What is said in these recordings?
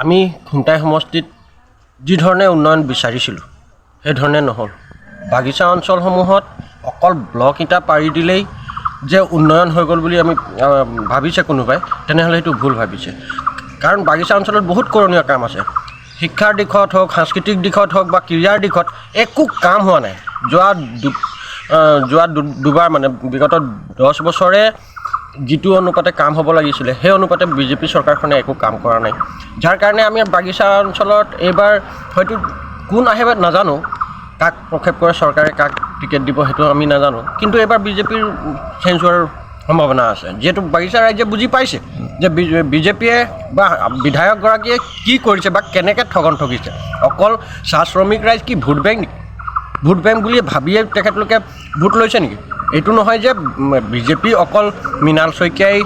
আমি খুমটাই সমষ্টিত যি ধৰণে উন্নয়ন বিচাৰিছিলোঁ সেই ধৰণে নহ'ল। বাগিচা অঞ্চলসমূহত অকল ব্লক ইটা পাৰি দিলেই যে উন্নয়ন হৈ গ'ল বুলি আমি ভাবিছে কোনোবাই, তেনেহ'লে সেইটো ভুল ভাবিছে। কাৰণ বাগিচা অঞ্চলত বহুত কৰণীয় কাম আছে। শিক্ষাৰ দিশত হওক, সাংস্কৃতিক দিশত হওক বা ক্ৰীড়াৰ দিশত একো কাম হোৱা নাই। যোৱা দুবাৰ মানে বিগত 10 বছৰে যিটো অনুপাতে কাম হ'ব লাগিছিলে সেই অনুপাতে বিজেপি চৰকাৰখনে একো কাম কৰা নাই। যাৰ কাৰণে আমি বাগিচা অঞ্চলত এইবাৰ হয়তো কোন আহে নাজানো, কাক প্ৰক্ষেপ কৰে চৰকাৰে, কাক টিকেট দিব সেইটো আমি নাজানো, কিন্তু এইবাৰ বিজেপিৰ চেঞ্জ হোৱাৰ সম্ভাৱনা আছে। যিহেতু বাগিচা ৰাইজে বুজি পাইছে যে বিজেপিয়ে বা বিধায়কগৰাকীয়ে কি কৰিছে বা কেনেকৈ ঠগন ঠগিছে। অকল চাহ শ্ৰমিক ৰাইজ কি ভোট বেংক নেকি? ভোট বেংক বুলি ভাবিয়ে তেখেতলোকে ভোট লৈছে নেকি? এইটো নহয় যে বিজেপি অকল মৃণাল শইকীয়াই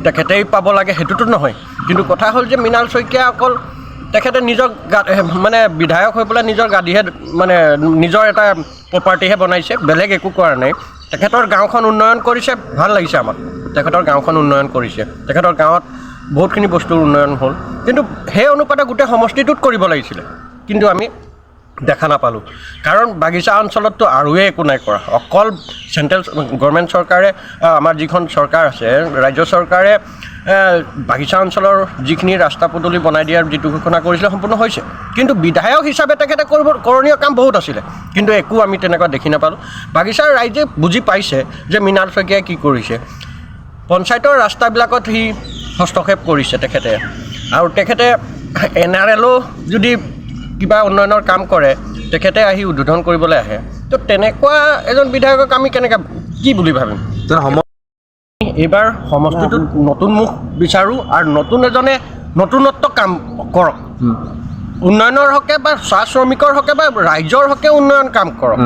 তেখেতেই পাব লাগে, সেইটোতো নহয়। কিন্তু কথা হ'ল যে মৃণাল শইকীয়া অকল তেখেতে নিজৰ মানে বিধায়ক হৈ পেলাই নিজৰ গাদীহে মানে নিজৰ এটা প্ৰপাৰ্টিহে বনাইছে, বেলেগ একো কৰা নাই। তেখেতৰ গাঁওখন উন্নয়ন কৰিছে, ভাল লাগিছে আমাক। তেখেতৰ গাঁওখন উন্নয়ন কৰিছে, তেখেতৰ গাঁৱত বহুতখিনি বস্তুৰ উন্নয়ন হ'ল, কিন্তু সেই অনুপাতে গোটেই সমষ্টিটোত কৰিব লাগিছিলে, কিন্তু আমি দেখা নাপালোঁ। কাৰণ বাগিচা অঞ্চলততো আৰুৱে একো নাই কৰা। অকল চেণ্ট্ৰেল গভৰ্ণমেণ্ট চৰকাৰে, আমাৰ যিখন চৰকাৰ আছে ৰাজ্য চৰকাৰে বাগিচা অঞ্চলৰ যিখিনি ৰাস্তা পদূলি বনাই দিয়াৰ যিটো ঘোষণা কৰিছিলে সম্পূৰ্ণ হৈছে, কিন্তু বিধায়ক হিচাপে তেখেতে কৰণীয় কাম বহুত আছিলে, কিন্তু একো আমি তেনেকুৱা দেখি নাপালোঁ। বাগিচাৰ ৰাইজে বুজি পাইছে যে মৃণাল শইকীয়াই কি কৰিছে। পঞ্চায়তৰ ৰাস্তাবিলাকত সি হস্তক্ষেপ কৰিছে তেখেতে, আৰু তেখেতে NRLও যদি কিবা উন্নয়নৰ কাম কৰে তেখেতে আহি উদ্বোধন কৰিবলৈ আহে। তো তেনেকুৱা এজন বিধায়কক আমি কেনেকৈ কি বুলি ভাবিম? এইবাৰ সমষ্টিটোত নতুন মুখ বিচাৰোঁ, আৰু নতুন এজনে নতুনত্ব কাম কৰক। উন্নয়নৰ হকে বা চাহ শ্ৰমিকৰ হকে বা ৰাইজৰ হকে উন্নয়ন কাম কৰক।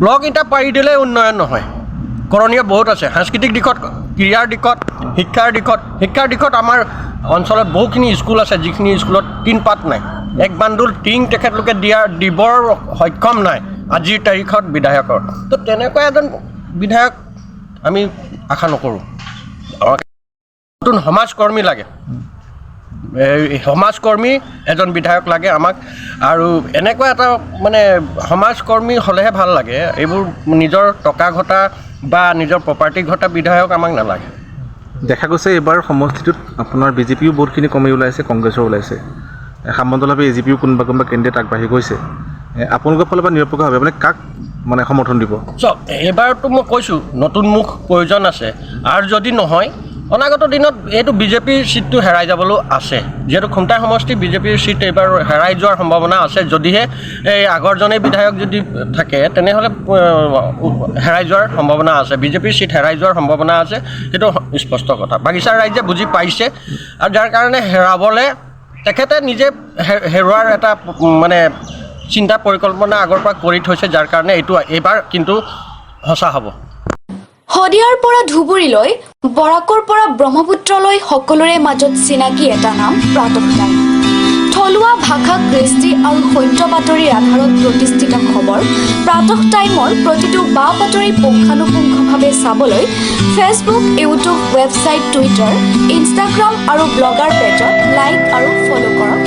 ব্লক ইটা পাৰি দিলে উন্নয়ন নহয়, কৰণীয় বহুত আছে। সাংস্কৃতিক দিশত, ক্ৰীড়াৰ দিশত, শিক্ষাৰ দিশত আমাৰ অঞ্চলত বহুখিনি স্কুল আছে যিখিনি স্কুলত টিন পাত নাই, এক বান্দোল টিং তেখেতলোকে দিবৰ সক্ষম নাই আজিৰ তাৰিখত বিধায়কৰ। তো তেনেকুৱা এজন বিধায়ক আমি আশা নকৰোঁ। নতুন সমাজকৰ্মী লাগে, সমাজকৰ্মী এজন বিধায়ক লাগে আমাক, আৰু এনেকুৱা এটা মানে সমাজকৰ্মী হ'লেহে ভাল লাগে। এইবোৰ নিজৰ টকা ঘটা বা নিজৰ প্ৰপাৰ্টি ঘটা বিধায়ক আমাক নালাগে। দেখা গৈছে এইবাৰ সমষ্টিটোত আপোনাৰ বিজেপিও বহুতখিনি কমি ওলাইছে, কংগ্ৰেছৰ ওলাইছে, সামন্তভাৱে AGPও কোনোবা কেণ্ডিডেট আগবাঢ়ি গৈছে। আপোনালোকৰ ফালৰ পৰা নিৰপেক্ষভাৱে মানে কাক মানে সমৰ্থন দিব? চাওক, এইবাৰতো মই কৈছোঁ নতুন মুখ প্ৰয়োজন আছে, আৰু যদি নহয় অনাগত দিনত এইটো বিজেপিৰ ছিটটো হেৰাই যাবলৈও আছে। যিহেতু খুমটাই সমষ্টি বিজেপিৰ ছিট এইবাৰ হেৰাই যোৱাৰ সম্ভাৱনা আছে। যদিহে এই আগৰজনেই বিধায়ক যদি থাকে তেনেহ'লে হেৰাই যোৱাৰ সম্ভাৱনা আছে, বিজেপিৰ ছিট হেৰাই যোৱাৰ সম্ভাৱনা আছে, সেইটো স্পষ্ট কথা। বাগিচাৰ ৰাইজে বুজি পাইছে, আৰু যাৰ কাৰণে হেৰাবলৈ তেখেতে নিজে হেৰুৱাৰ এটা মানে চিন্তা পৰিকল্পনা আগৰ পৰা কৰি থৈছে, যাৰ কাৰণে এইবাৰ কিন্তু সঁচা হ'ব। শদিয়াৰ পৰা ধুবুৰীলৈ, বৰাকৰ পৰা ব্ৰহ্মপুত্ৰলৈ সকলোৰে মাজত চিনাকি এটা নাম প্ৰাতঃ টাইম। থলুৱা ভাষা, কৃষ্টি আৰু সত্য বাতৰিৰ আধাৰত প্ৰতিষ্ঠিত খবৰ প্ৰাতঃ টাইমৰ প্ৰতিটো বা বাতৰি পুংখানুপুংখভাৱে চাবলৈ Facebook, YouTube, website, Twitter, Instagram আৰু ব্লগাৰ পেজত লাইক আৰু ফ'ল' কৰক।